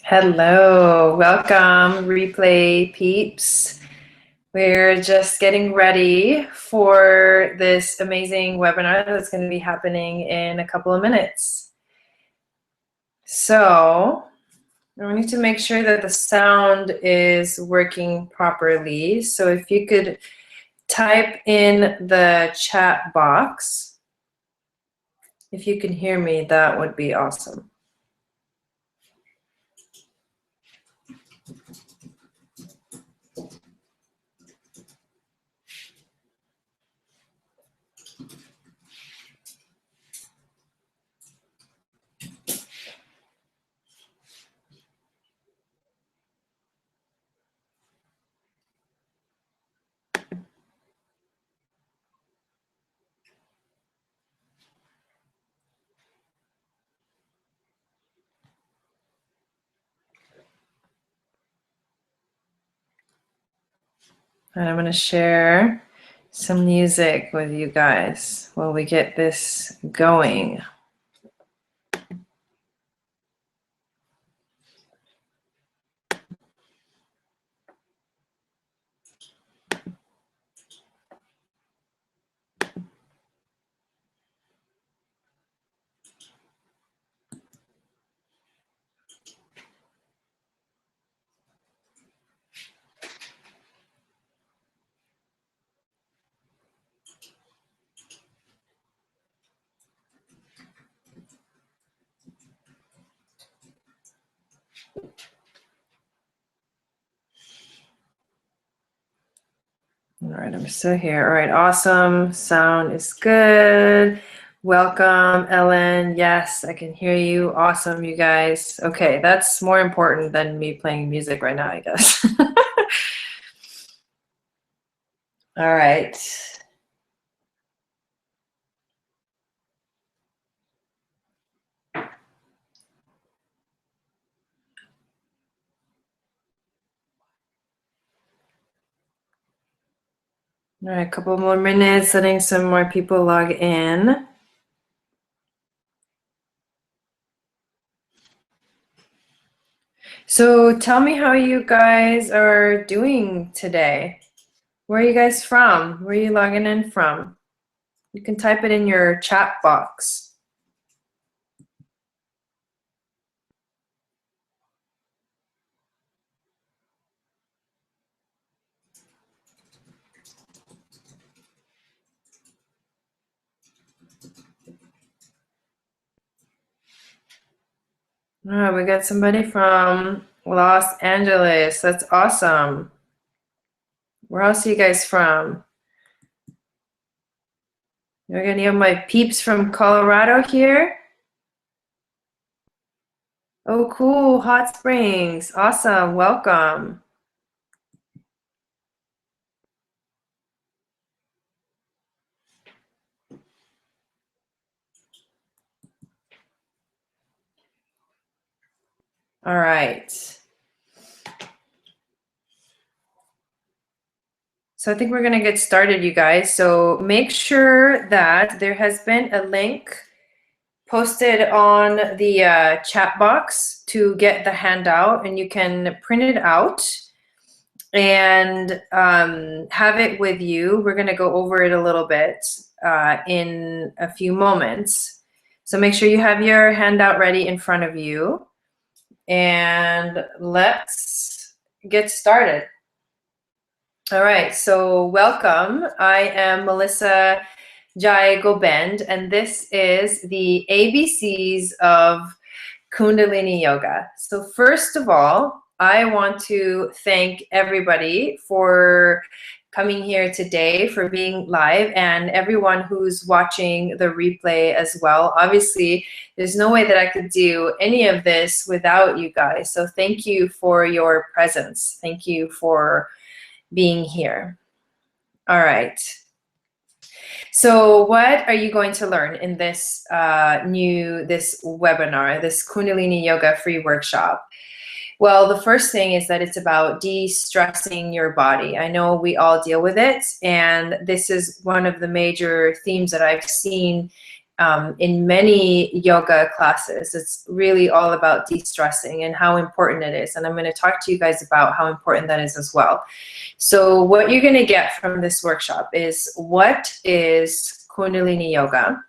Hello, welcome replay peeps. We're just getting ready for this amazing webinar that's going to be happening in a couple of minutes. So I need to make sure that the sound is working properly. So if you could type in the chat box, if you can hear me, that would be awesome. And I'm going to share some music with you guys while we get this going. All right, I'm still here. All right, awesome. Sound is good. Welcome, Ellen. Yes, I can hear you. Awesome, you guys. Okay, that's more important than me playing music right now, I guess. All right. All right, a couple more minutes, letting some more people log in. So tell me how you guys are doing today. Where are you guys from? Where are you logging in from? You can type it in your chat box. Oh, we got somebody from Los Angeles. That's awesome. Where else are you guys from? We're gonna have my peeps from Colorado here. Oh, cool. Hot Springs. Awesome. Welcome. All right. So I think we're gonna get started, you guys. So make sure that there has been a link posted on the chat box to get the handout, and you can print it out and have it with you. We're going to go over it a little bit in a few moments. So make sure you have your handout ready in front of you. And let's get started. All right, so welcome. I am Melissa Jai Gobend, and this is the ABCs of Kundalini Yoga. So first of all, I want to thank everybody for coming here today, for being live, and everyone who's watching the replay as well. Obviously, there's no way that I could do any of this without you guys. So thank you for your presence. Thank you for being here. All right. So what are you going to learn in this this webinar, this Kundalini Yoga free workshop? Well, the first thing is that it's about de-stressing your body. I know we all deal with it, and this is one of the major themes that I've seen in many yoga classes. It's really all about de-stressing and how important it is. And I'm going to talk to you guys about how important that is as well. So what you're going to get from this workshop is, what is Kundalini Yoga?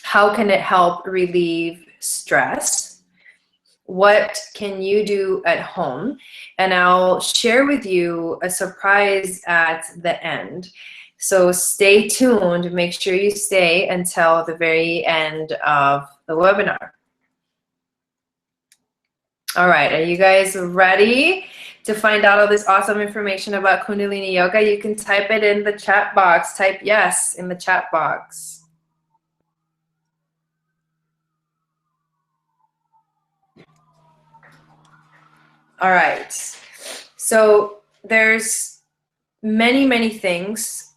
How can it help relieve stress? What can you do at home? And I'll share with you a surprise at the end. So stay tuned. Make sure you stay until the very end of the webinar. All right, are you guys ready to find out all this awesome information about Kundalini Yoga? You can type it in the chat box. Type yes in the chat box. All right, so there's many things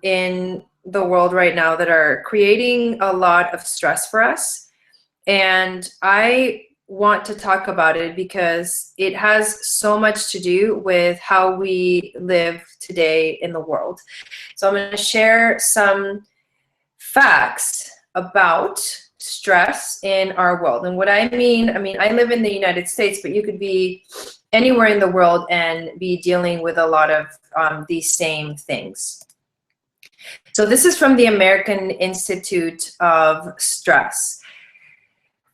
in the world right now that are creating a lot of stress for us. And I want to talk about it because it has so much to do with how we live today in the world. So I'm going to share some facts about stress in our world. And what I mean, I live in the United States, but you could be anywhere in the world and be dealing with a lot of these same things. So this is from the American Institute of Stress.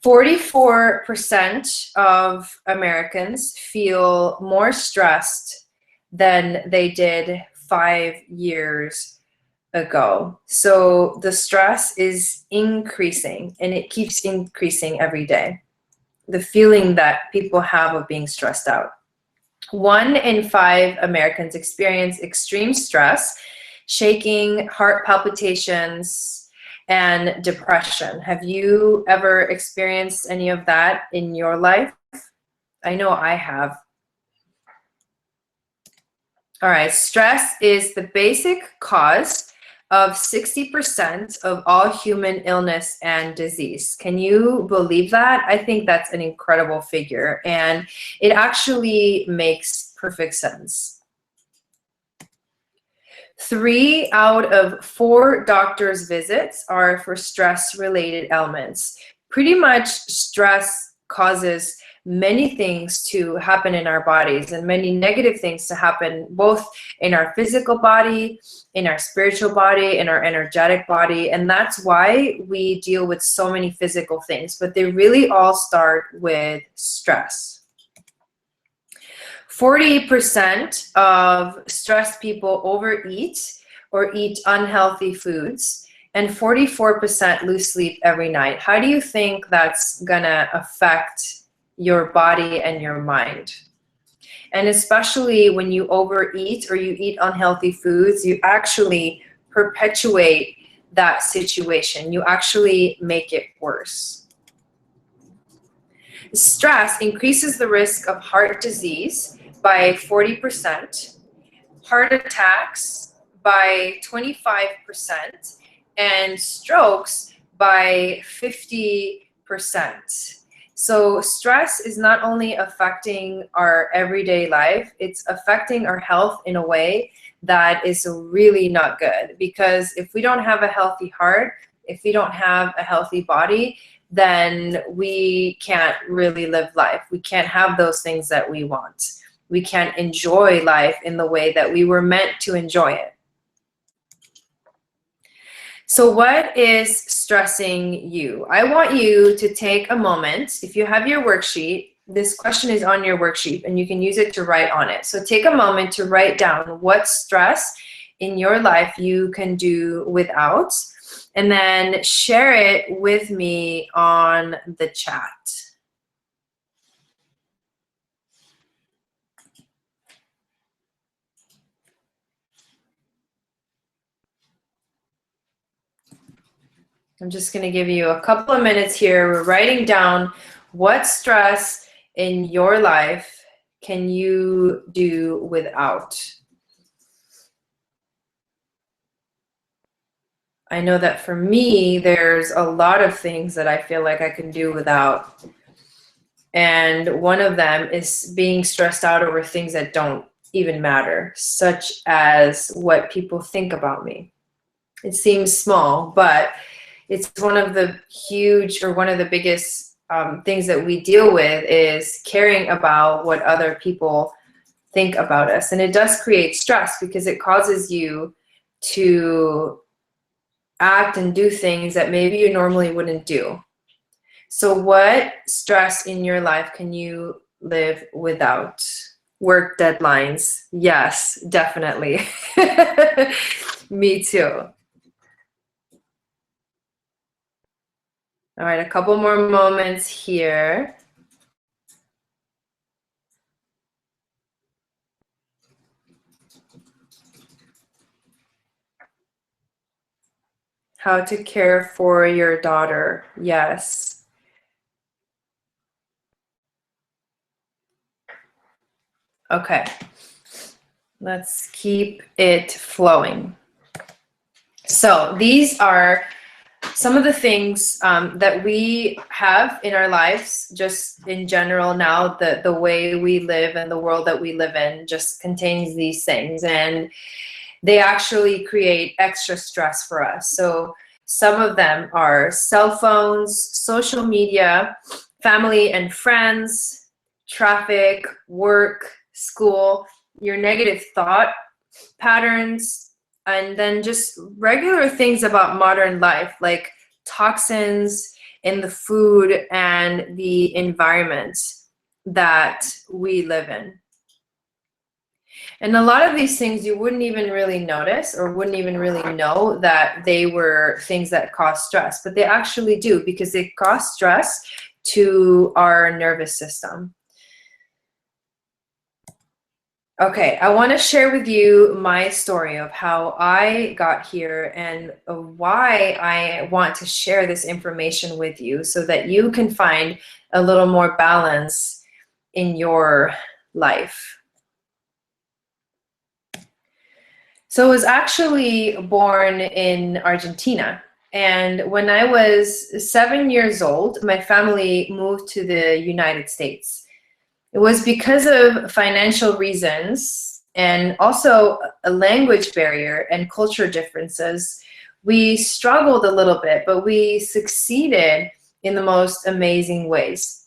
44% of Americans feel more stressed than they did 5 years ago. So the stress is increasing, and it keeps increasing every day. The feeling that people have of being stressed out. 1 in 5 Americans experience extreme stress, shaking, heart palpitations, and depression. Have you ever experienced any of that in your life? I know I have. All right, stress is the basic cause of 60% of all human illness and disease. Can you believe that? I think that's an incredible figure, and it actually makes perfect sense. 3 out of 4 doctor's visits are for stress-related ailments. Pretty much stress causes many things to happen in our bodies, and many negative things to happen both in our physical body, in our spiritual body, in our energetic body. And that's why we deal with so many physical things, but they really all start with stress. 40% of stressed people overeat or eat unhealthy foods, and 44% lose sleep every night. How do you think that's gonna affect your body and your mind? And especially when you overeat or you eat unhealthy foods, you actually perpetuate that situation. You actually make it worse. Stress increases the risk of heart disease by 40%, heart attacks by 25%, and strokes by 50%. So stress is not only affecting our everyday life, it's affecting our health in a way that is really not good. Because if we don't have a healthy heart, if we don't have a healthy body, then we can't really live life. We can't have those things that we want. We can't enjoy life in the way that we were meant to enjoy it. So what is stressing you? I want you to take a moment. If you have your worksheet, this question is on your worksheet and you can use it to write on it. So take a moment to write down what stress in your life you can do without, and then share it with me on the chat. I'm just going to give you a couple of minutes here. We're writing down what stress in your life can you do without. I know that for me, there's a lot of things that I feel like I can do without. And one of them is being stressed out over things that don't even matter, such as what people think about me. It seems small, but It's one of the huge, or one of the biggest things that we deal with, is caring about what other people think about us. And it does create stress because it causes you to act and do things that maybe you normally wouldn't do. So what stress in your life can you live without? Work deadlines. Yes, definitely. Me too. All right, a couple more moments here. How to care for your daughter. Yes. Okay. Let's keep it flowing. So these are some of the things that we have in our lives, just in general now. The way we live and the world that we live in just contains these things, and they actually create extra stress for us. So some of them are cell phones, social media, family and friends, traffic, work, school, your negative thought patterns, and then just regular things about modern life, like toxins in the food and the environment that we live in. And a lot of these things you wouldn't even really notice, or wouldn't even really know that they were things that cause stress, but they actually do, because they cause stress to our nervous system. Okay, I want to share with you my story of how I got here and why I want to share this information with you, so that you can find a little more balance in your life. So I was actually born in Argentina. And when I was 7 years old, my family moved to the United States. It was because of financial reasons and also a language barrier and culture differences. We struggled a little bit, but we succeeded in the most amazing ways.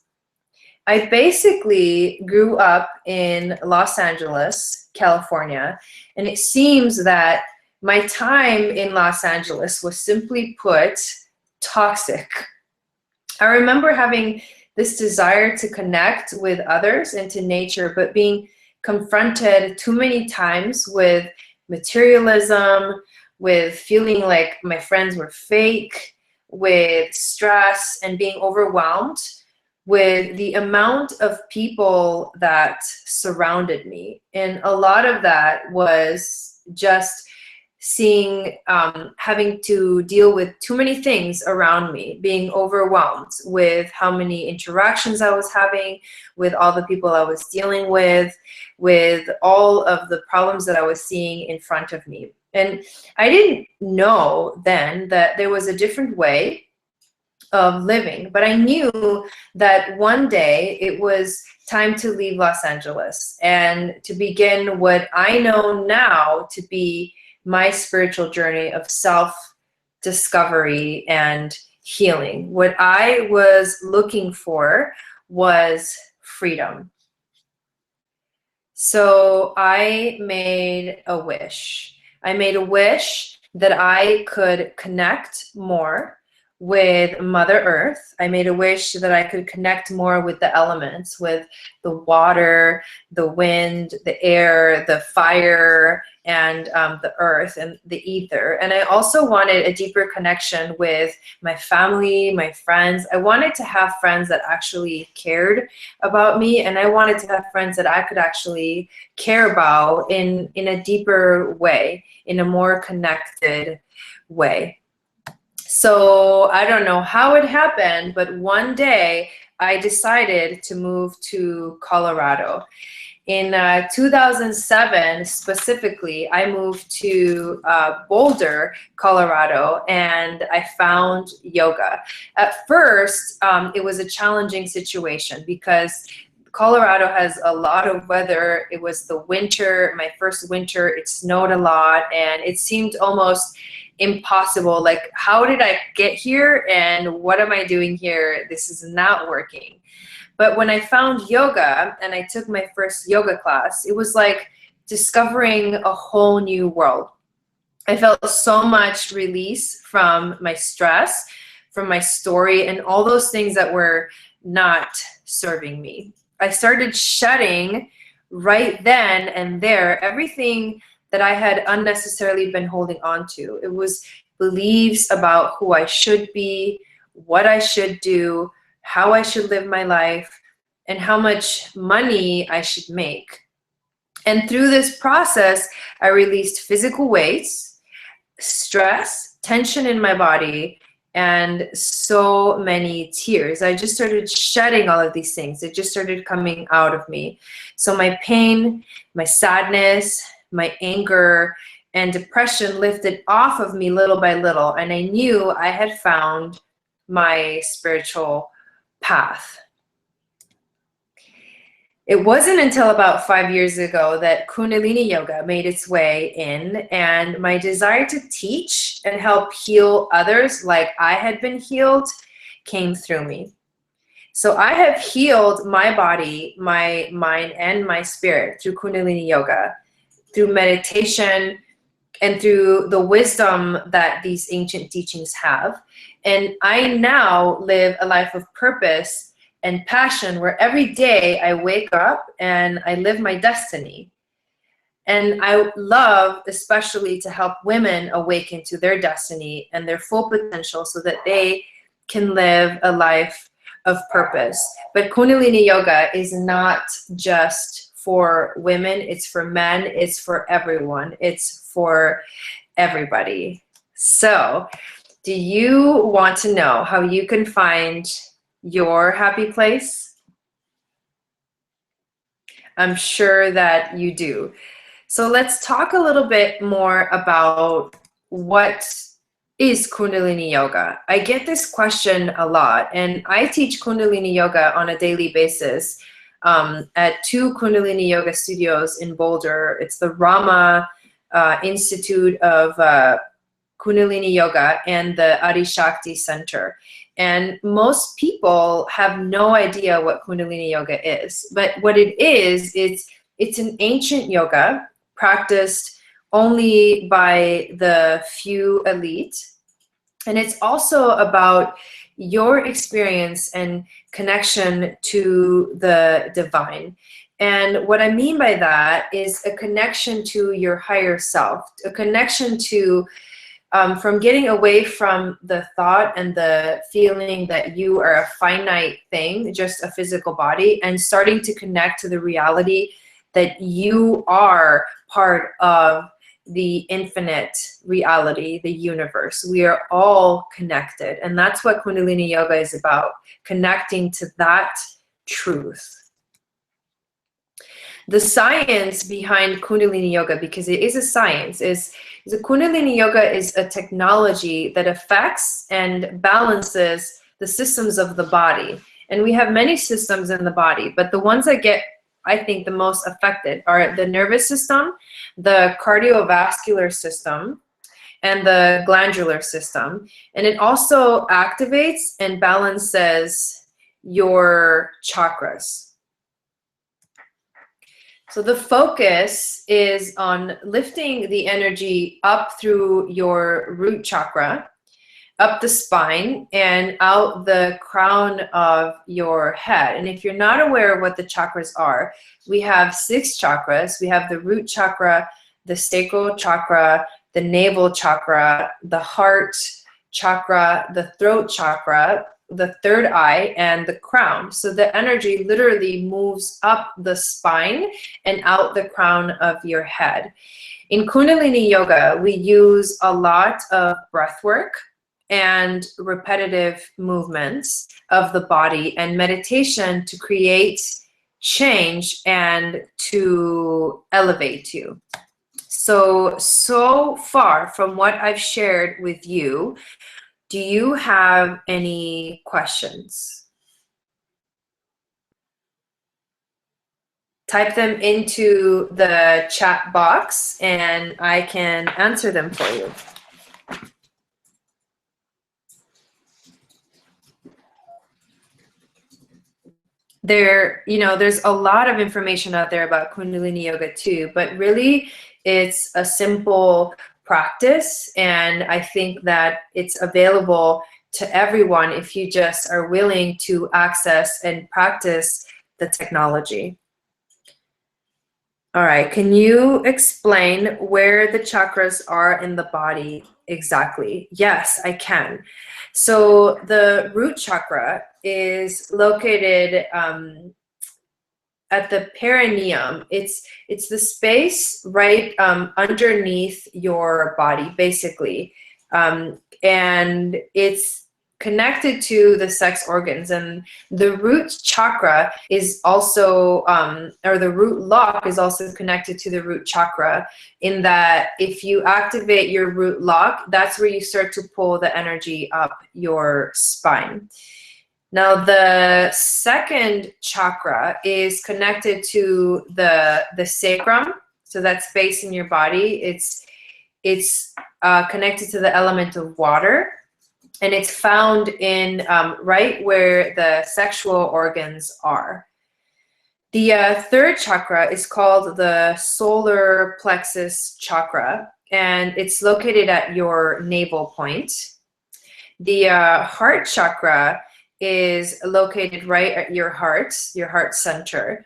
I basically grew up in Los Angeles, California, and it seems that my time in Los Angeles was, simply put, toxic. I remember having this desire to connect with others and to nature, but being confronted too many times with materialism, with feeling like my friends were fake, with stress, and being overwhelmed with the amount of people that surrounded me. And a lot of that was just seeing, having to deal with too many things around me, being overwhelmed with how many interactions I was having, with all the people I was dealing with all of the problems that I was seeing in front of me. And I didn't know then that there was a different way of living, but I knew that one day it was time to leave Los Angeles and to begin what I know now to be my spiritual journey of self-discovery and healing. What I was looking for was freedom. So I made a wish. I made a wish that I could connect more with Mother Earth. I made a wish that I could connect more with the elements, with the water, the wind, the air, the fire, and the earth and the ether. And I also wanted a deeper connection with my family, my friends. I wanted to have friends that actually cared about me, and I wanted to have friends that I could actually care about in a deeper way, in a more connected way. So I don't know how it happened, but one day I decided to move to Colorado. In 2007, specifically, I moved to Boulder, Colorado, and I found yoga. At first, it was a challenging situation because Colorado has a lot of weather. It was the winter, my first winter, it snowed a lot, and it seemed almost impossible. Like, how did I get here and what am I doing here? This is not working. But when I found yoga and I took my first yoga class, it was like discovering a whole new world. I felt so much release from my stress, from my story, and all those things that were not serving me. I started shedding right then and there everything that I had unnecessarily been holding on to. It was beliefs about who I should be, what I should do, how I should live my life, and how much money I should make. And through this process, I released physical weights, stress, tension in my body, and so many tears. I just started shedding all of these things. It just started coming out of me. So my pain, my sadness, my anger, and depression lifted off of me little by little. And I knew I had found my spiritual path. It wasn't until about 5 years ago that Kundalini Yoga made its way in, and my desire to teach and help heal others like I had been healed came through me. So I have healed my body, my mind, and my spirit through Kundalini Yoga, through meditation, and through the wisdom that these ancient teachings have. And I now live a life of purpose and passion where every day I wake up and I live my destiny. And I love especially to help women awaken to their destiny and their full potential so that they can live a life of purpose. But Kundalini Yoga is not just for women, it's for men, it's for everyone, it's for everybody. So, do you want to know how you can find your happy place? I'm sure that you do. So let's talk a little bit more about what is Kundalini Yoga. I get this question a lot, and I teach Kundalini Yoga on a daily basis at 2 Kundalini Yoga studios in Boulder. It's the Rama Institute of Kundalini Yoga and the Adi Shakti Center. And most people have no idea what Kundalini Yoga is. But what it is, it's an ancient yoga practiced only by the few elite. And it's also about your experience and connection to the divine. And what I mean by that is a connection to your higher self, a connection to from getting away from the thought and the feeling that you are a finite thing, just a physical body, and starting to connect to the reality that you are part of the infinite reality, the universe. We are all connected. And that's what Kundalini Yoga is about, connecting to that truth. The science behind Kundalini Yoga, because it is a science, is the Kundalini Yoga is a technology that affects and balances the systems of the body. And we have many systems in the body, but the ones that get, I think, the most affected are the nervous system, the cardiovascular system, and the glandular system. And it also activates and balances your chakras. So the focus is on lifting the energy up through your root chakra, up the spine, and out the crown of your head. And if you're not aware of what the chakras are, we have 6 chakras. We have the root chakra, the sacral chakra, the navel chakra, the heart chakra, the throat chakra, the third eye, and the crown. So the energy literally moves up the spine and out the crown of your head. In Kundalini Yoga, we use a lot of breath work and repetitive movements of the body and meditation to create change and to elevate you. So far from what I've shared with you, do you have any questions? Type them into the chat box and I can answer them for you. there's a lot of information out there about Kundalini Yoga too, but really it's a simple practice. And I think that it's available to everyone if you just are willing to access and practice the technology. All right, can you explain where the chakras are in the body exactly? Yes, I can. So the root chakra is located at the perineum. It's the space right underneath your body, basically, and it's connected to the sex organs. And the root chakra is also, or the root lock is also connected to the root chakra, in that if you activate your root lock, that's where you start to pull the energy up your spine. Now, the second chakra is connected to the sacrum, so that space in your body. It's connected to the element of water, and it's found in right where the sexual organs are. The third chakra is called the solar plexus chakra, and it's located at your navel point. The heart chakra is located right at your heart center,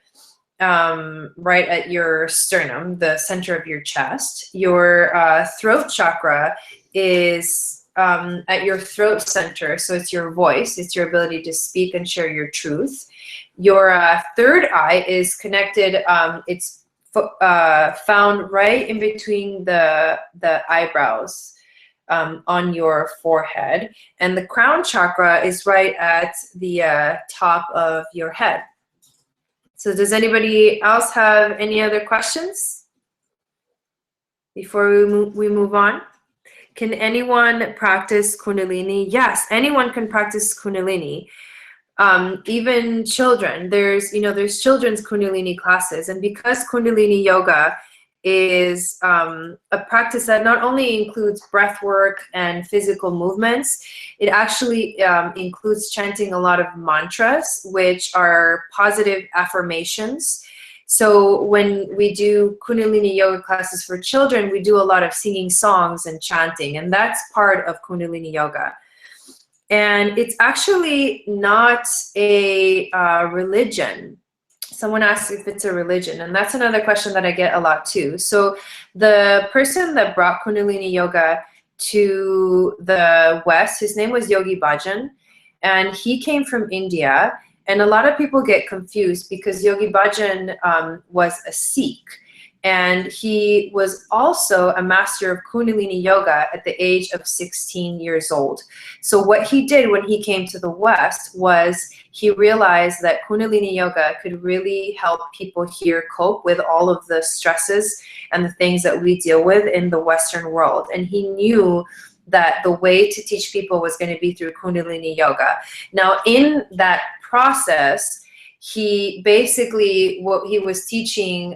right at your sternum, the center of your chest. Your throat chakra is at your throat center, so it's your voice, it's your ability to speak and share your truth. Your third eye is connected, it's found right in between the eyebrows, on your forehead, and the crown chakra is right at the top of your head. So does anybody else have any other questions before we move on? Can anyone practice Kundalini? Yes, anyone can practice Kundalini. Even children. There's children's Kundalini classes, and because Kundalini Yoga is a practice that not only includes breath work and physical movements, it actually includes chanting a lot of mantras, which are positive affirmations. So when we do Kundalini Yoga classes for children, we do a lot of singing songs and chanting, and that's part of Kundalini Yoga. And it's actually not a religion. Someone asked if it's a religion, and that's another question that I get a lot too. So the person that brought Kundalini Yoga to the West, his name was Yogi Bhajan, and he came from India. And a lot of people get confused because Yogi Bhajan was a Sikh, and he was also a master of Kundalini Yoga at the age of 16 years old. So what he did when he came to the West was he realized that Kundalini Yoga could really help people here cope with all of the stresses and the things that we deal with in the Western world. And he knew that the way to teach people was going to be through Kundalini Yoga. Now, in that process, he basically, what he was teaching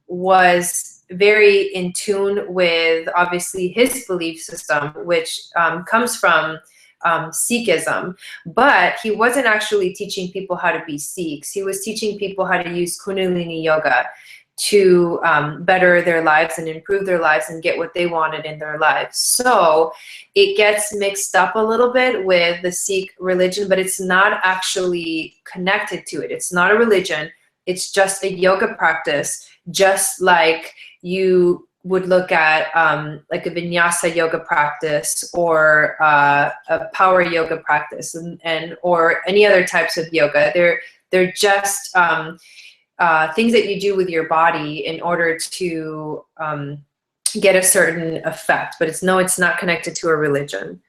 was very in tune with, obviously, his belief system, which comes from Sikhism. But he wasn't actually teaching people how to be Sikhs. He was teaching people how to use Kundalini Yoga to better their lives and improve their lives and get what they wanted in their lives. So it gets mixed up a little bit with the Sikh religion, but it's not actually connected to it. It's not a religion. It's just a yoga practice, just like you would look at like a vinyasa yoga practice or a power yoga practice, and or any other types of yoga. They're just things that you do with your body in order to get a certain effect, but it's not connected to a religion.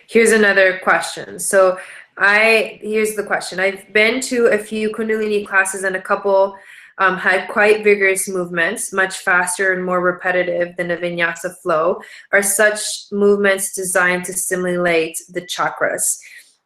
Here's another question. So here's the question. I've been to a few Kundalini classes, and a couple had quite vigorous movements, much faster and more repetitive than a vinyasa flow. Are such movements designed to stimulate the chakras?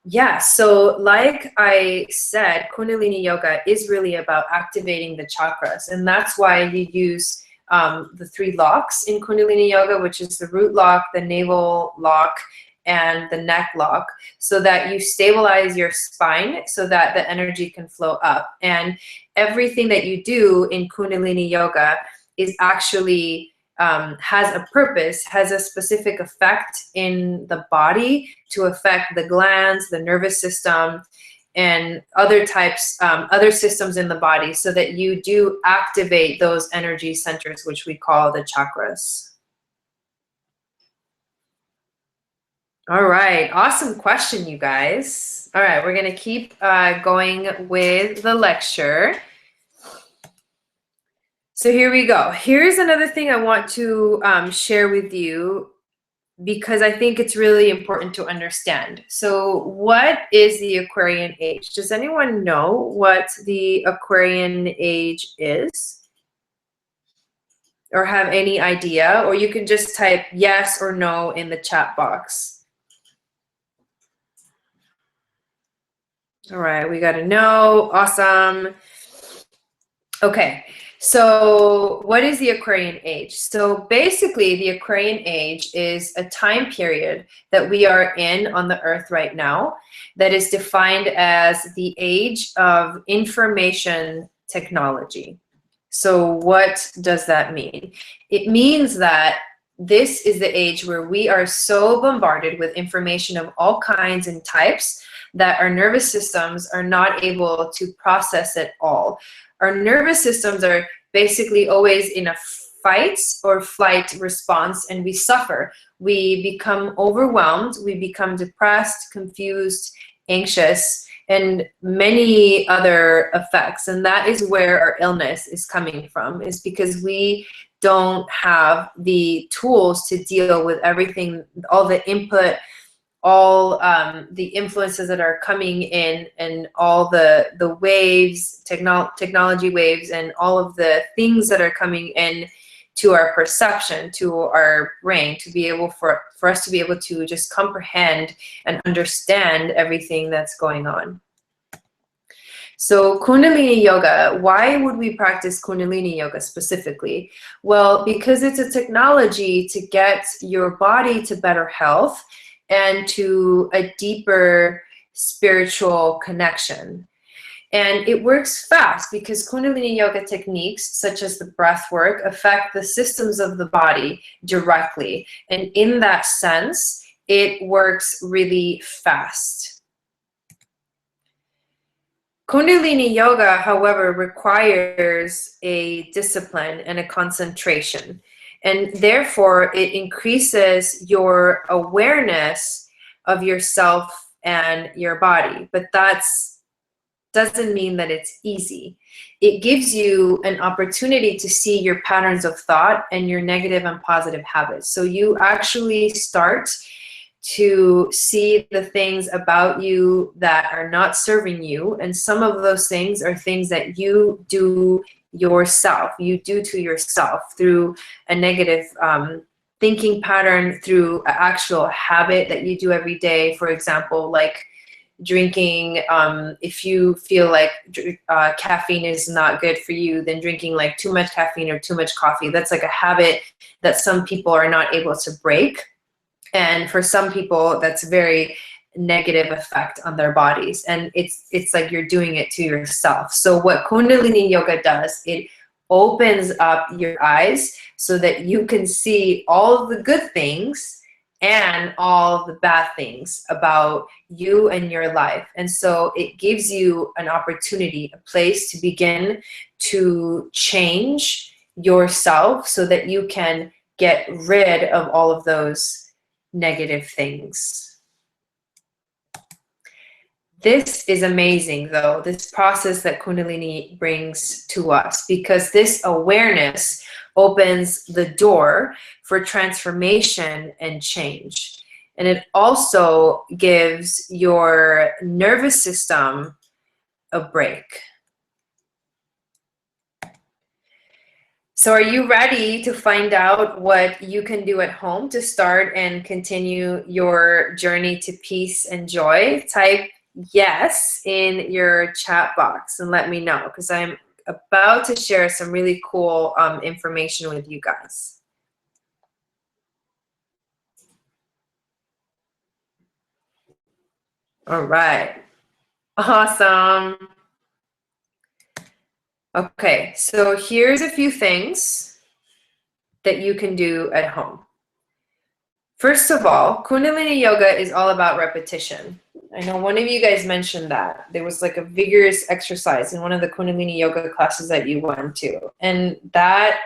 Yeah, so like I said, Kundalini Yoga is really about activating the chakras, and that's why you use the 3 locks in Kundalini Yoga, which is the root lock, the navel lock, and the neck lock, so that you stabilize your spine so that the energy can flow up. And everything that you do in Kundalini Yoga is actually has a purpose, has a specific effect in the body to affect the glands, the nervous system, and other types, other systems in the body, so that you do activate those energy centers, which we call the chakras. All right, awesome question, you guys. All right, we're gonna keep going with the lecture. So here we go. Here's another thing I want to share with you, because I think it's really important to understand. So what is the Aquarian age? Does anyone know what the Aquarian age is? Or have any idea? Or you can just type yes or no in the chat box. All right, we got a no. Awesome. Okay, so what is the Aquarian age? So basically, the Aquarian age is a time period that we are in on the earth right now that is defined as the age of information technology. So what does that mean? It means that this is the age where we are so bombarded with information of all kinds and types that our nervous systems are not able to process it all. Our nervous systems are basically always in a fight or flight response, and we suffer. We become overwhelmed, we become depressed, confused, anxious, and many other effects. And that is where our illness is coming from, is because we don't have the tools to deal with everything, all the input, all the influences that are coming in, and all the waves, technology waves, and all of the things that are coming in to our perception, to our brain, to be able for us to be able to just comprehend and understand everything that's going on. So Kundalini Yoga, why would we practice Kundalini Yoga specifically? Well, because it's a technology to get your body to better health and to a deeper spiritual connection. And it works fast because Kundalini Yoga techniques, such as the breath work, affect the systems of the body directly. And in that sense, it works really fast. Kundalini Yoga, however, requires a discipline and a concentration. And therefore, it increases your awareness of yourself and your body. But that doesn't mean that it's easy. It gives you an opportunity to see your patterns of thought and your negative and positive habits. So you actually start to see the things about you that are not serving you. And some of those things are things that you do yourself, you do to yourself through a negative thinking pattern, through an actual habit that you do every day. For example, like drinking, if you feel like caffeine is not good for you, then drinking like too much caffeine or too much coffee. That's like a habit that some people are not able to break. And for some people, that's very negative effect on their bodies. And it's like you're doing it to yourself. So what Kundalini Yoga does, it opens up your eyes so that you can see all of the good things and all the bad things about you and your life. And so it gives you an opportunity, a place to begin to change yourself so that you can get rid of all of those negative things. This is amazing, though, this process that Kundalini brings to us, because this awareness opens the door for transformation and change. And it also gives your nervous system a break. So are you ready to find out what you can do at home to start and continue your journey to peace and joy? Type yes in your chat box and let me know, because I'm about to share some really cool information with you guys. All right. Awesome. Okay, so here's a few things that you can do at home. First of all, Kundalini Yoga is all about repetition. I know one of you guys mentioned that. There was like a vigorous exercise in one of the Kundalini Yoga classes that you went to. And that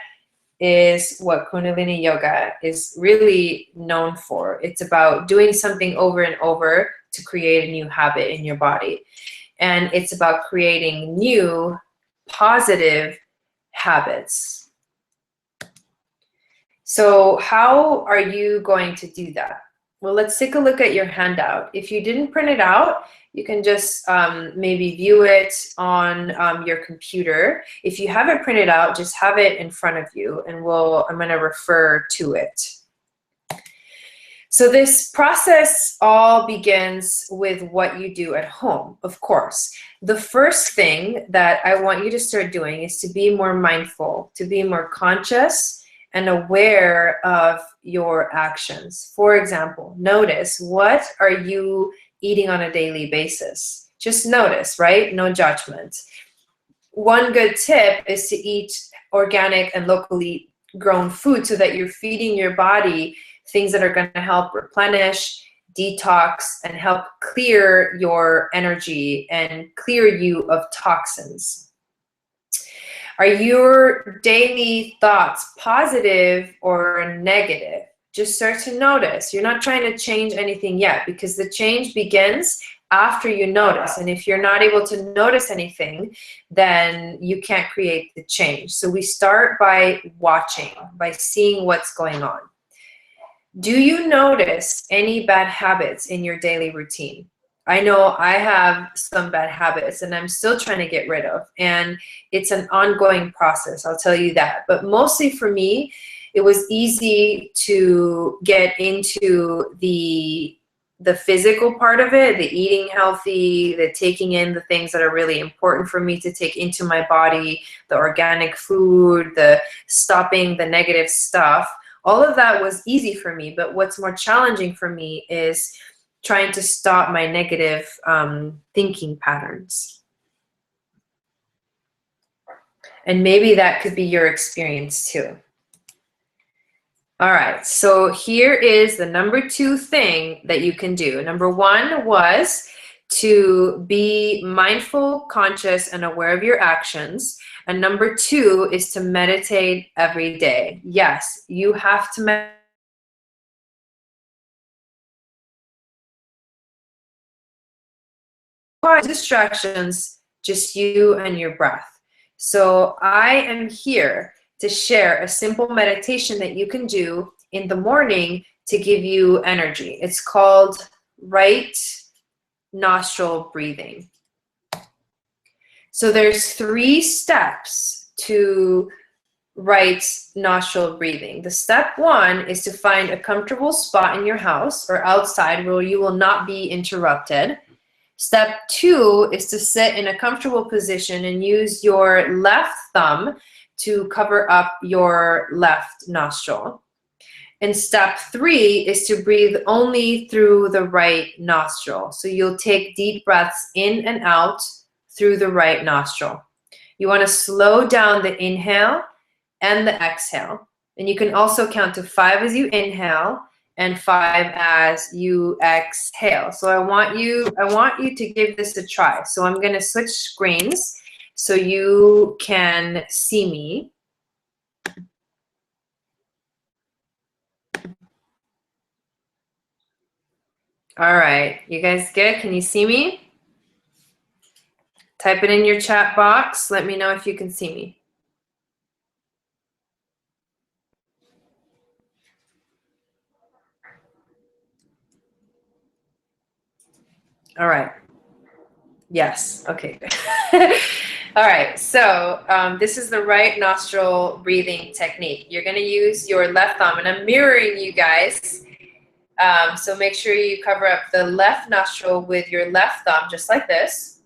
is what Kundalini Yoga is really known for. It's about doing something over and over to create a new habit in your body. And it's about creating new positive habits. So how are you going to do that? Well, let's take a look at your handout. If you didn't print it out, you can just maybe view it on your computer. If you have it printed out, just have it in front of you, and I'm going to refer to it. So this process all begins with what you do at home, of course. The first thing that I want you to start doing is to be more mindful, to be more conscious and aware of your actions. For example, notice, what are you eating on a daily basis? Just notice, right? No judgment. One good tip is to eat organic and locally grown food so that you're feeding your body things that are going to help replenish, detox, and help clear your energy and clear you of toxins. Are your daily thoughts positive or negative? Just start to notice. You're not trying to change anything yet, because the change begins after you notice. And if you're not able to notice anything, then you can't create the change. So we start by watching, by seeing what's going on. Do you notice any bad habits in your daily routine? I know I have some bad habits and I'm still trying to get rid of, and it's an ongoing process, I'll tell you that. But mostly for me, it was easy to get into the physical part of it, the eating healthy, the taking in the things that are really important for me to take into my body, the organic food, the stopping the negative stuff. All of that was easy for me, but what's more challenging for me is trying to stop my negative thinking patterns. And maybe that could be your experience too. All right, so here is the number 2 thing that you can do. Number 1 was to be mindful, conscious, and aware of your actions. And number 2 is to meditate every day. Yes, you have to meditate. Distractions, just you and your breath. So I am here to share a simple meditation that you can do in the morning to give you energy. It's called right nostril breathing. So there's 3 steps to right nostril breathing. The step 1 is to find a comfortable spot in your house or outside where you will not be interrupted. Step 2 is to sit in a comfortable position and use your left thumb to cover up your left nostril. And step 3 is to breathe only through the right nostril. So you'll take deep breaths in and out through the right nostril. You want to slow down the inhale and the exhale. And you can also count to 5 as you inhale and 5 as you exhale. So I want you to give this a try. So I'm going to switch screens so you can see me. All right, you guys good? Can you see me? Type it in your chat box. Let me know if you can see me. All right. Yes. Okay. All right. So this is the right nostril breathing technique. You're going to use your left thumb, and I'm mirroring you guys. So make sure you cover up the left nostril with your left thumb, just like this.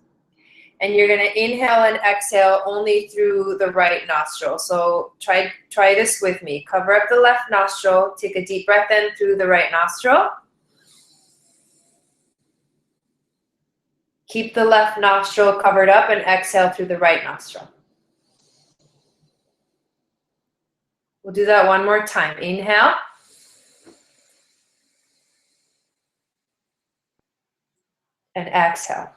And you're going to inhale and exhale only through the right nostril. So try this with me. Cover up the left nostril. Take a deep breath in through the right nostril. Keep the left nostril covered up and exhale through the right nostril. We'll do that one more time. Inhale. And exhale.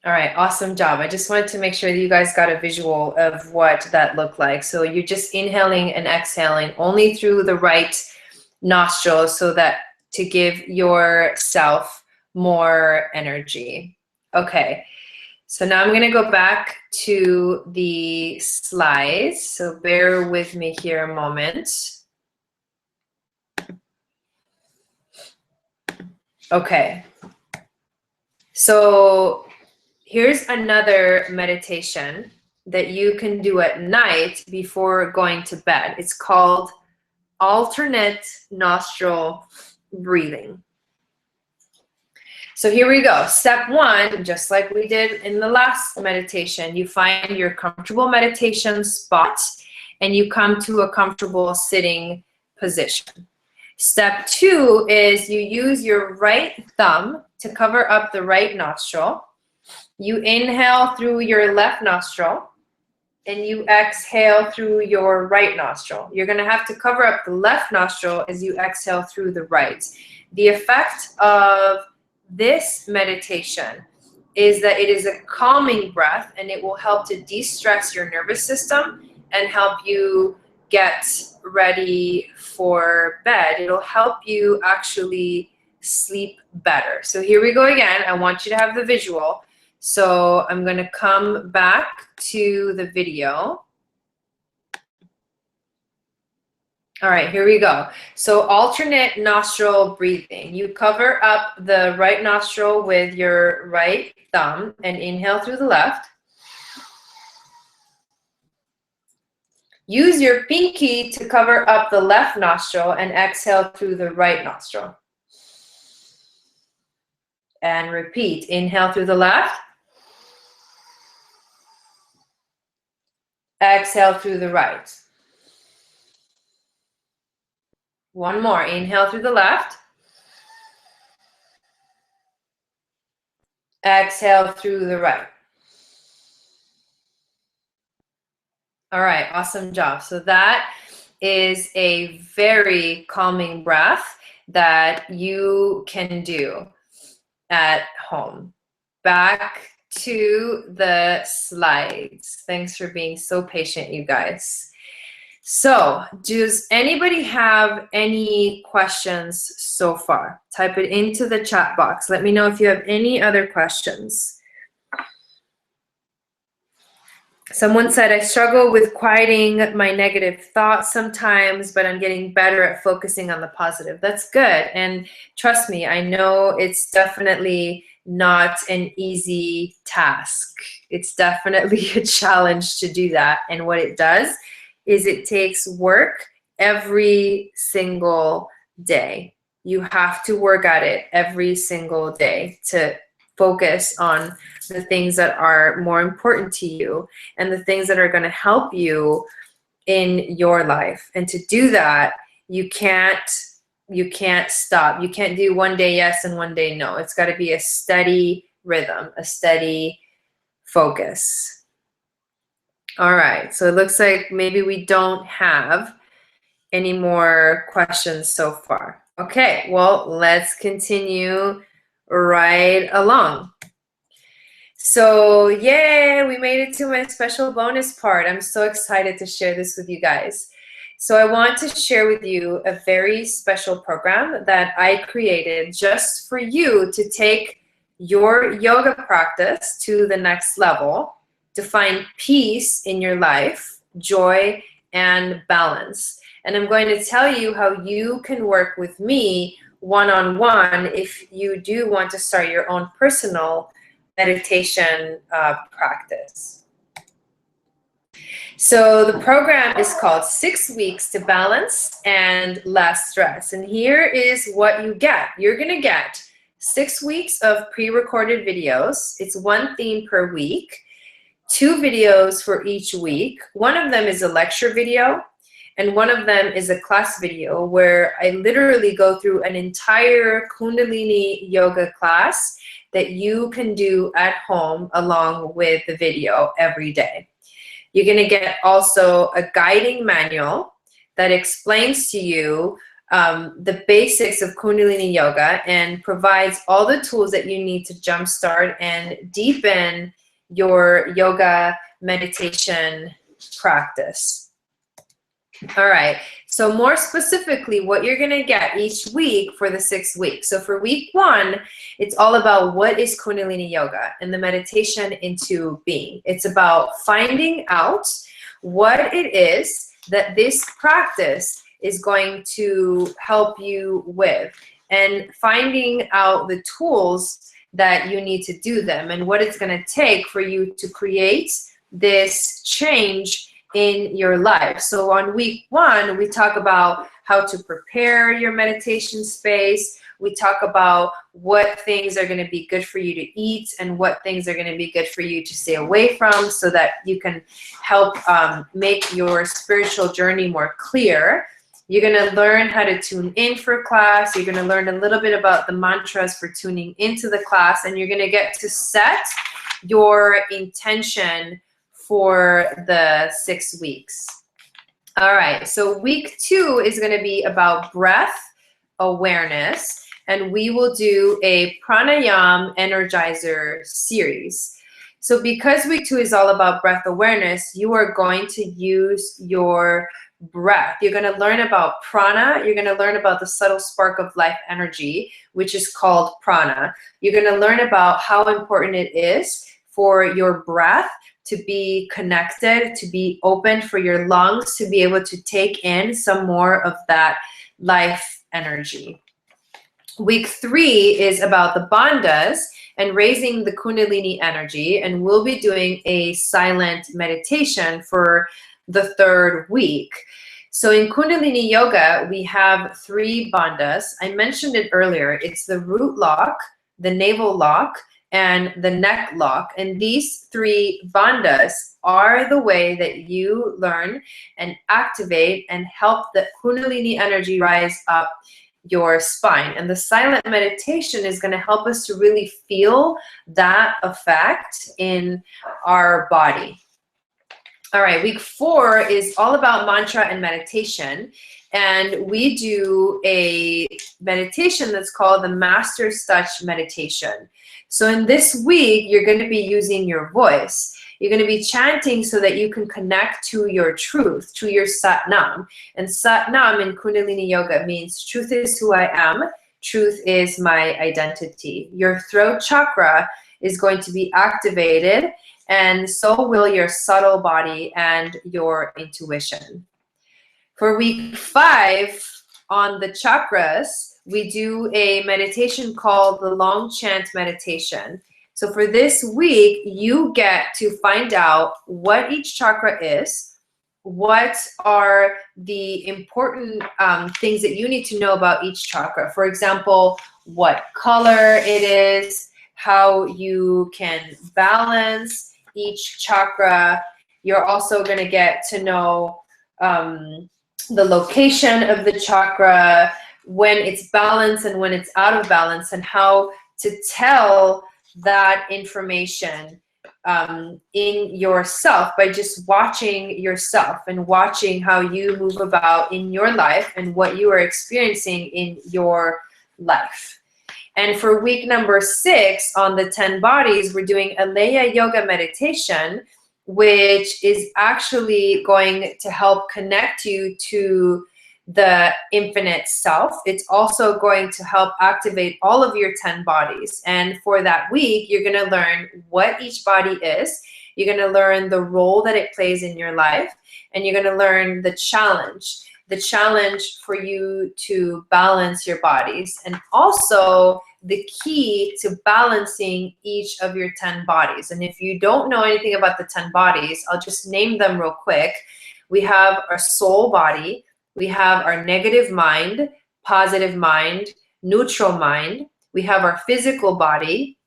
All right, awesome job. I just wanted to make sure that you guys got a visual of what that looked like. So you're just inhaling and exhaling only through the right nostril so that to give yourself more energy. Okay, so now I'm gonna go back to the slides. So bear with me here a moment. Okay, so here's another meditation that you can do at night before going to bed. It's called alternate nostril breathing. So here we go. Step one, just like we did in the last meditation, you find your comfortable meditation spot and you come to a comfortable sitting position. Step two is you use your right thumb to cover up the right nostril. You inhale through your left nostril and you exhale through your right nostril. You're going to have to cover up the left nostril as you exhale through the right. The effect of this meditation is that it is a calming breath and it will help to de-stress your nervous system and help you get ready for bed. It'll help you actually sleep better. So here we go again. I want you to have the visual. So I'm going to come back to the video. All right, here we go. So alternate nostril breathing. You cover up the right nostril with your right thumb and inhale through the left. Use your pinky to cover up the left nostril and exhale through the right nostril. And repeat. Inhale through the left. Exhale through the right. One more. Inhale through the left. Exhale through the right. All right, awesome job. So that is a very calming breath that you can do at home. Back to the slides. Thanks for being so patient, you guys. So, does anybody have any questions so far? Type it into the chat box. Let me know if you have any other questions. Someone said, I struggle with quieting my negative thoughts sometimes, but I'm getting better at focusing on the positive. That's good. And trust me, I know it's definitely not an easy task. It's definitely a challenge to do that. And what it does is it takes work every single day. You have to work at it every single day to focus on the things that are more important to you and the things that are going to help you in your life. And to do that, you can't stop. You can't do one day yes and one day no. It's got to be a steady rhythm, a steady focus. All right, so it looks like maybe we don't have any more questions so far. Okay, well, let's continue right along. So yay, we made it to my special bonus part. I'm so excited to share this with you guys. So I want to share with you a very special program that I created just for you to take your yoga practice to the next level, to find peace in your life, joy, and balance. And I'm going to tell you how you can work with me one-on-one if you do want to start your own personal meditation practice. So the program is called 6 Weeks to Balance and Less Stress. And here is what you get. You're going to get 6 weeks of pre-recorded videos. It's one theme per week. 2 videos for each week. One of them is a lecture video, And one of them is a class video where I literally go through an entire Kundalini Yoga class that you can do at home along with the video every day. You're going to get also a guiding manual that explains to you the basics of Kundalini Yoga and provides all the tools that you need to jumpstart and deepen your yoga meditation practice. All right, so more specifically, what you're going to get each week for the 6 weeks. So for week 1, it's all about what is Kundalini Yoga and the meditation into being. It's about finding out what it is that this practice is going to help you with, and finding out the tools that you need to do them and what it's going to take for you to create this change in your life. So on week 1, we talk about how to prepare your meditation space. We talk about what things are going to be good for you to eat and what things are going to be good for you to stay away from, so that you can help make your spiritual journey more clear. You're going to learn how to tune in for class. You're going to learn a little bit about the mantras for tuning into the class, and you're going to get to set your intention for the 6 weeks. All right, so week 2 is going to be about breath awareness, and we will do a pranayama energizer series. So because week 2 is all about breath awareness, you are going to use your breath. You're going to learn about prana. You're going to learn about the subtle spark of life energy, which is called prana. You're going to learn about how important it is for your breath to be connected, to be open, for your lungs to be able to take in some more of that life energy. Week 3 is about the bandhas and raising the Kundalini energy, and we'll be doing a silent meditation for the 3rd week. So in Kundalini Yoga, we have 3 bandhas. I mentioned it earlier. It's the root lock, the navel lock, and the neck lock. And these 3 bandhas are the way that you learn and activate and help the Kundalini energy rise up your spine. And the silent meditation is going to help us to really feel that effect in our body. All right, week 4 is all about mantra and meditation. And we do a meditation that's called the Master's Touch meditation. So in this week, you're going to be using your voice. You're going to be chanting so that you can connect to your truth, to your Satnam. And Satnam in Kundalini Yoga means truth is who I am, truth is my identity. Your throat chakra is going to be activated, and so will your subtle body and your intuition. For week 5, on the chakras, we do a meditation called the Long Chant meditation. So for this week, you get to find out what each chakra is, what are the important things that you need to know about each chakra. For example, what color it is, how you can balance each chakra. You're also going to get to know the location of the chakra, when it's balanced and when it's out of balance, and how to tell that information in yourself by just watching yourself and watching how you move about in your life and what you are experiencing in your life. And for week number 6 on the 10 bodies, we're doing a Leya Yoga meditation, which is actually going to help connect you to the infinite self. It's also going to help activate all of your 10 bodies. And for that week, you're going to learn what each body is. You're going to learn the role that it plays in your life. And you're going to learn the challenge for you to balance your bodies. And also the key to balancing each of your 10 bodies. And if you don't know anything about the 10 bodies, I'll just name them real quick. We have our soul body. We have our negative mind, positive mind, neutral mind. We have our physical body,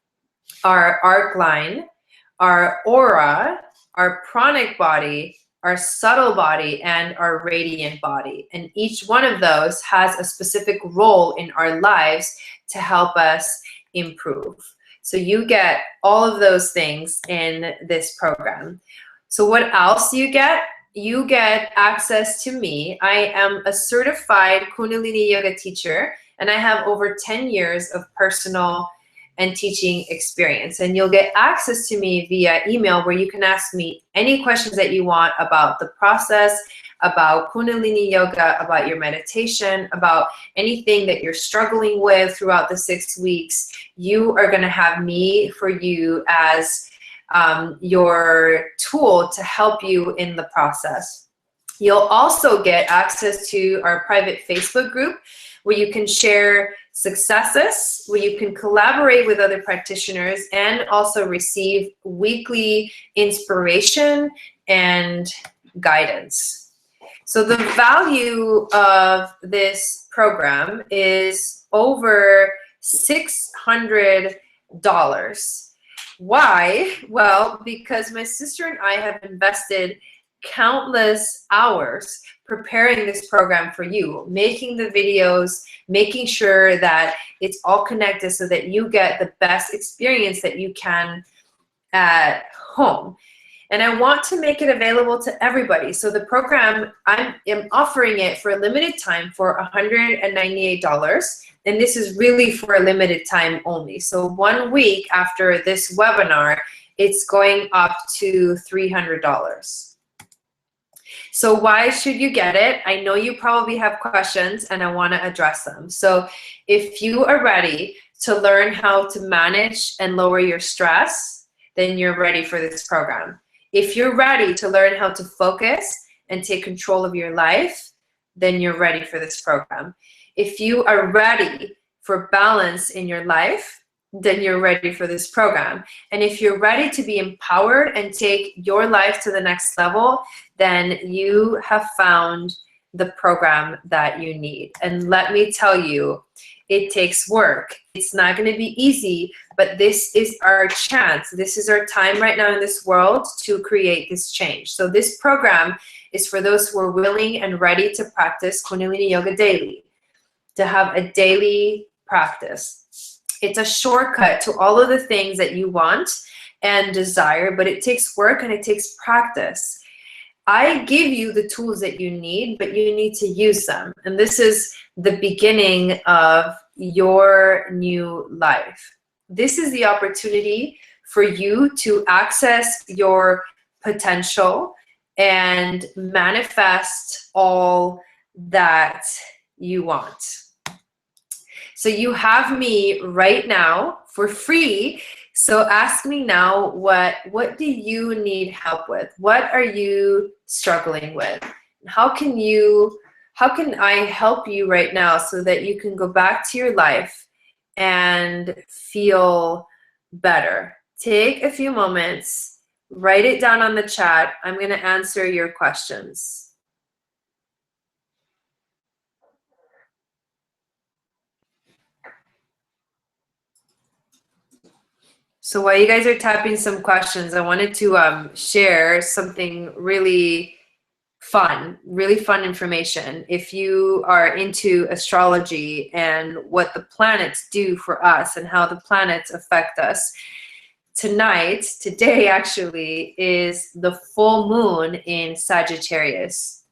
our arc line, our aura, our pranic body, our subtle body, and our radiant body. And each one of those has a specific role in our lives to help us improve. So you get all of those things in this program. So what else do you get? You get access to me. I am a certified Kundalini Yoga teacher, and I have over 10 years of personal and teaching experience. And you'll get access to me via email, where you can ask me any questions that you want about the process, about Kundalini Yoga, about your meditation, about anything that you're struggling with throughout the 6 weeks. You are going to have me for you as your tool to help you in the process. You'll also get access to our private Facebook group, where you can share successes, where you can collaborate with other practitioners, and also receive weekly inspiration and guidance. So the value of this program is over $600. Why? Well, because my sister and I have invested countless hours preparing this program for you, making the videos, making sure that it's all connected so that you get the best experience that you can at home. And I want to make it available to everybody. So the program, I am offering it for a limited time for $198. And this is really for a limited time only. So 1 week after this webinar, it's going up to $300. So why should you get it? I know you probably have questions, and I want to address them. So if you are ready to learn how to manage and lower your stress, then you're ready for this program. If you're ready to learn how to focus and take control of your life, then you're ready for this program. If you are ready for balance in your life, then you're ready for this program. And if you're ready to be empowered and take your life to the next level, then you have found the program that you need. And let me tell you, it takes work. It's not going to be easy, but this is our chance. This is our time right now in this world to create this change. So this program is for those who are willing and ready to practice Kundalini Yoga daily, to have a daily practice. It's a shortcut to all of the things that you want and desire, but it takes work and it takes practice. I give you the tools that you need, but you need to use them. And this is the beginning of your new life. This is the opportunity for you to access your potential and manifest all that you want. So you have me right now for free. So ask me now, what do you need help with? What are you struggling with? How can I help you right now so that you can go back to your life and feel better? Take a few moments, write it down on the chat. I'm going to answer your questions. So while you guys are tapping some questions, I wanted to share something really fun information. If you are into astrology and what the planets do for us and how the planets affect us, today actually, is the full moon in Sagittarius.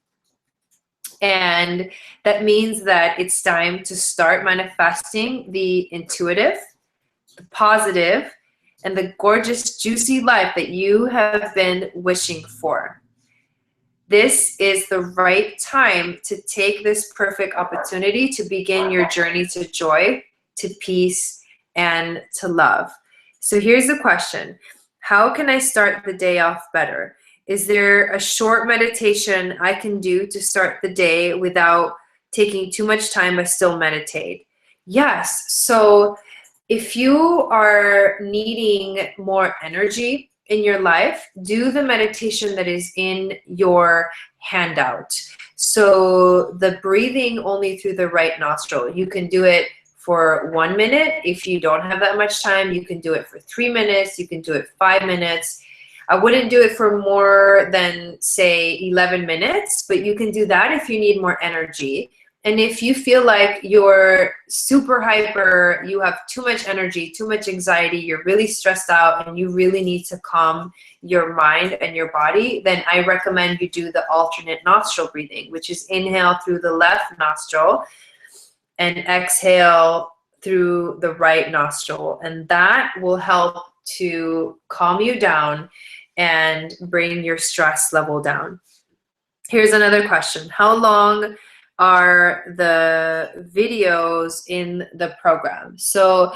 And that means that it's time to start manifesting the intuitive, the positive, and the gorgeous, juicy life that you have been wishing for. This is the right time to take this perfect opportunity to begin your journey to joy, to peace, and to love. So here's the question. How can I start the day off better? Is there a short meditation I can do to start the day without taking too much time but still meditate? Yes. So if you are needing more energy in your life, do the meditation that is in your handout. So the breathing only through the right nostril. You can do it for 1 minute. If you don't have that much time, you can do it for 3 minutes. You can do it 5 minutes. I wouldn't do it for more than, say, 11 minutes, but you can do that if you need more energy. And if you feel like you're super hyper, you have too much energy, too much anxiety, you're really stressed out, and you really need to calm your mind and your body, then I recommend you do the alternate nostril breathing, which is inhale through the left nostril and exhale through the right nostril. And that will help to calm you down and bring your stress level down. Here's another question. How long are the videos in the program? So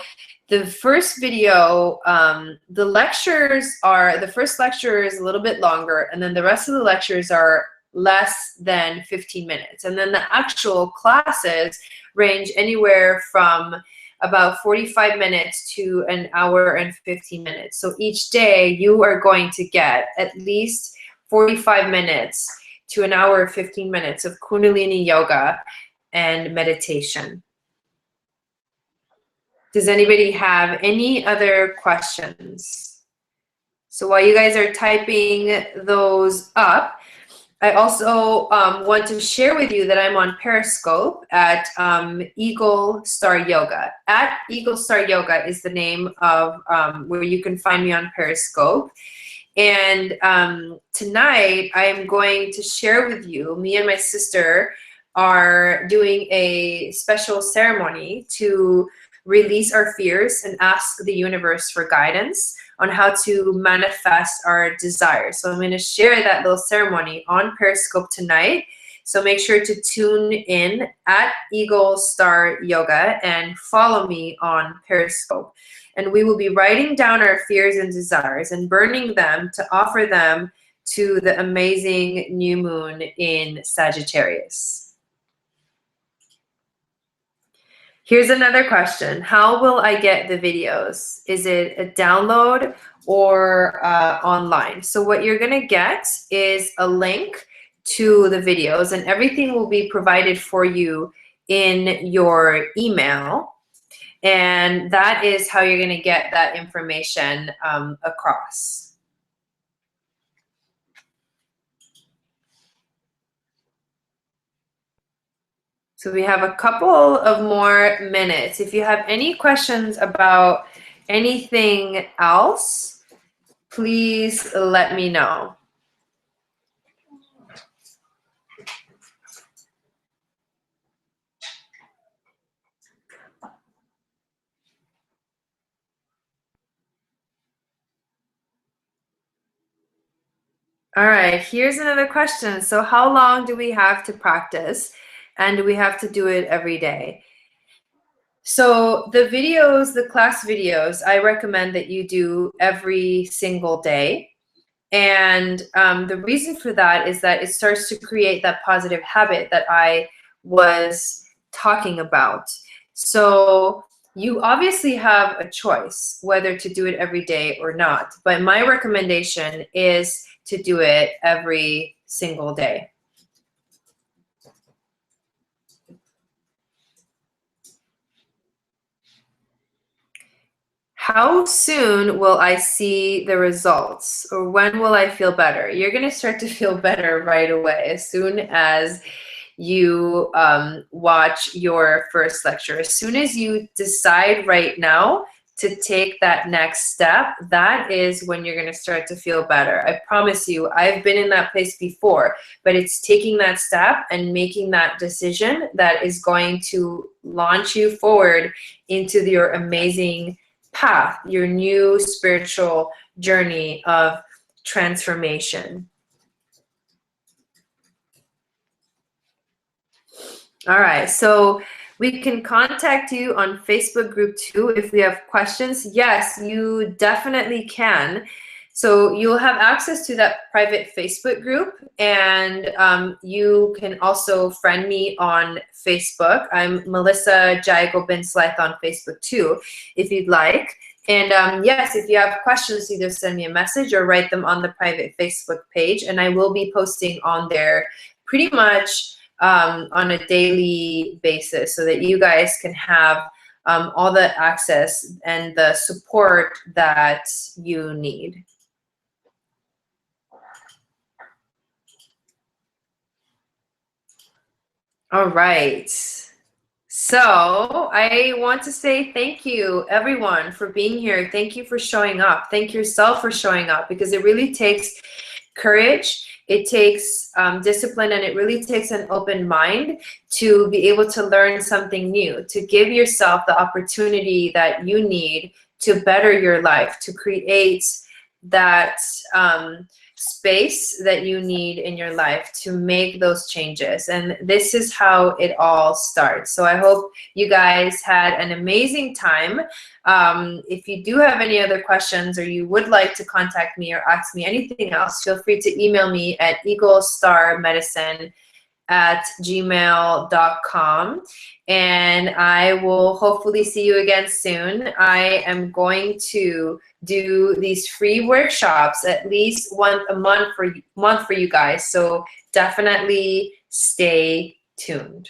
the first video, the first lecture is a little bit longer, and then the rest of the lectures are less than 15 minutes. And then the actual classes range anywhere from about 45 minutes to an hour and 15 minutes. So each day you are going to get at least 45 minutes to an hour or 15 minutes of Kundalini Yoga and meditation. Does anybody have any other questions? So while you guys are typing those up, I also want to share with you that I'm on Periscope at Eagle Star Yoga. At Eagle Star Yoga is the name of where you can find me on Periscope. And tonight I am going to share with you, me and my sister are doing a special ceremony to release our fears and ask the universe for guidance on how to manifest our desires. So I'm going to share that little ceremony on Periscope tonight. So make sure to tune in at Eagle Star Yoga and follow me on Periscope. And we will be writing down our fears and desires and burning them to offer them to the amazing new moon in Sagittarius. Here's another question. How will I get the videos? Is it a download or online? So what you're going to get is a link to the videos, and everything will be provided for you in your email. And that is how you're going to get that information across. So we have a couple of more minutes. If you have any questions about anything else, please let me know. All right, here's another question. So how long do we have to practice? And do we have to do it every day? So the videos, the class videos, I recommend that you do every single day. And the reason for that is that it starts to create that positive habit that I was talking about. So you obviously have a choice whether to do it every day or not. But my recommendation is to do it every single day. How soon will I see the results, or when will I feel better? You're going to start to feel better right away as soon as you watch your first lecture. As soon as you decide right now to take that next step, that is when you're going to start to feel better. I promise you, I've been in that place before, but it's taking that step and making that decision that is going to launch you forward into your amazing path, your new spiritual journey of transformation. All right, so we can contact you on Facebook group too if we have questions. Yes, you definitely can. So you'll have access to that private Facebook group, and you can also friend me on Facebook. I'm Melissa Jago Bin Slythe on Facebook too, if you'd like. And yes, if you have questions, either send me a message or write them on the private Facebook page, and I will be posting on there pretty much on a daily basis so that you guys can have all the access and the support that you need. All right. So I want to say thank you, everyone, for being here. Thank you for showing up. Thank yourself for showing up, because it really takes courage, it takes discipline, and it really takes an open mind to be able to learn something new, to give yourself the opportunity that you need to better your life, to create that space that you need in your life to make those changes. And this is how it all starts. So I hope you guys had an amazing time. If you do have any other questions, or you would like to contact me or ask me anything else, feel free to email me at eaglestarmedicine@gmail.com, and I will hopefully see you again soon. I am going to do these free workshops at least once a month for you guys, so definitely stay tuned.